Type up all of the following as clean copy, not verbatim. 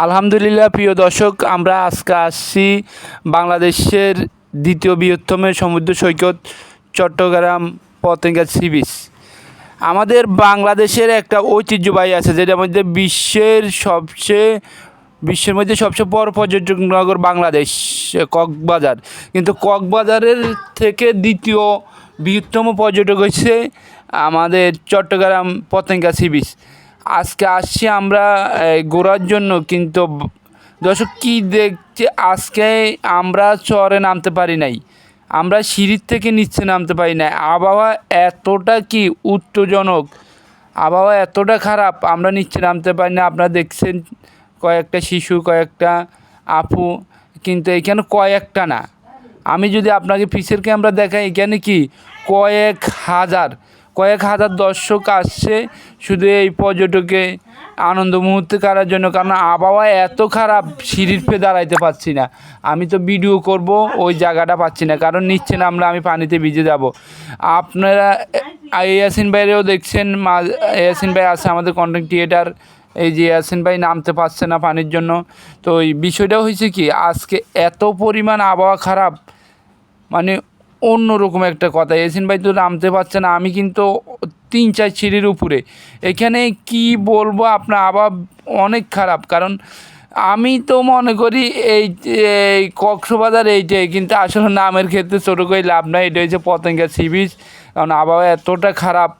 আলহামদুলিল্লাহ প্রিয় দর্শক, আমরা আজকে আসছি বাংলাদেশের দ্বিতীয় বৃহত্তম সমুদ্র সৈকত চট্টগ্রাম পতেঙ্গা সি বিচ। আমাদের বাংলাদেশের একটা ঐতিহ্যবাহী আছে, যেটার মধ্যে বিশ্বের মধ্যে সবচেয়ে বড় পর্যটক নগর বাংলাদেশ কক্সবাজার। কিন্তু কক্সবাজারের থেকে দ্বিতীয় বৃহত্তম পর্যটক হচ্ছে আমাদের চট্টগ্রাম পতেঙ্গা সি বিচ। আজকে আসছি আমরা ঘোরার জন্য, কিন্তু দর্শক কী দেখছি, আজকে আমরা চরে নামতে পারি নাই, আমরা সিঁড়ির থেকে নিচে নামতে পারি না। আবহাওয়া এতটা কি উত্তেজনক, আবহাওয়া এতটা খারাপ, আমরা নিচে নামতে পারি না। আপনারা দেখছেন কয়েকটা শিশু, কয়েকটা আপু, কিন্তু এখানে কয়েকটা না, আমি যদি আপনাকে পিছের ক্যামেরা দেখাই, এখানে কি কয়েক হাজার দর্শক আসছে শুধু এই পর্যটকে আনন্দ মুহূর্তে করার জন্য। কারণ আবহাওয়া এত খারাপ, সিঁড়ির পে দাঁড়াইতে পারছি না। আমি তো ভিডিও করব, ওই জায়গাটা পাচ্ছি না, কারণ নিচ্ছে না, আমি পানিতে ভিজে যাব। আপনারা ইয়াসিন ভাইরেও দেখছেন, ইয়াসিন ভাই আছে আমাদের কন্টেন্ট ক্রিয়েটার। এই যে ইয়াসিন ভাই নামতে পারছে না পানির জন্য। তো এই বিষয়টা হয়েছে কি, আজকে এত পরিমাণ আবহাওয়া খারাপ, মানে অন্যরকম একটা কথা। ইয়াসিন ভাই তো নামতে পারছে না, আমি কিন্তু 3-4 সিঁড়ির উপরে। এখানে কি বলবো আপনার, আবহাওয়া অনেক খারাপ। কারণ আমি তো মনে করি এই কক্সবাজার এইটাই, কিন্তু আসলে নামের ক্ষেত্রে ছোটো করে লাভ নাই। এটা হচ্ছে পতেঙ্গা সি বিচ। কারণ আবহাওয়া এতটা খারাপ,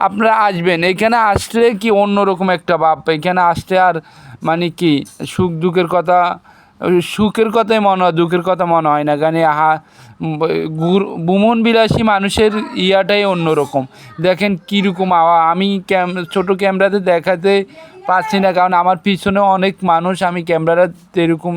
আপনারা আসবেন, এখানে আসলে কি অন্যরকম একটা ভাব। এখানে আসলে আর মানে কি সুখের কথাই মনে হয়, দুঃখের কথা মনে হয় না। কারণ ভ্রমণ বিলাসী মানুষের ইয়াটাই অন্যরকম। দেখেন কীরকম আমি ছোটো ক্যামেরাতে দেখাতে পারছি না, কারণ আমার পিছনে অনেক মানুষ, আমি ক্যামেরাতে এরকম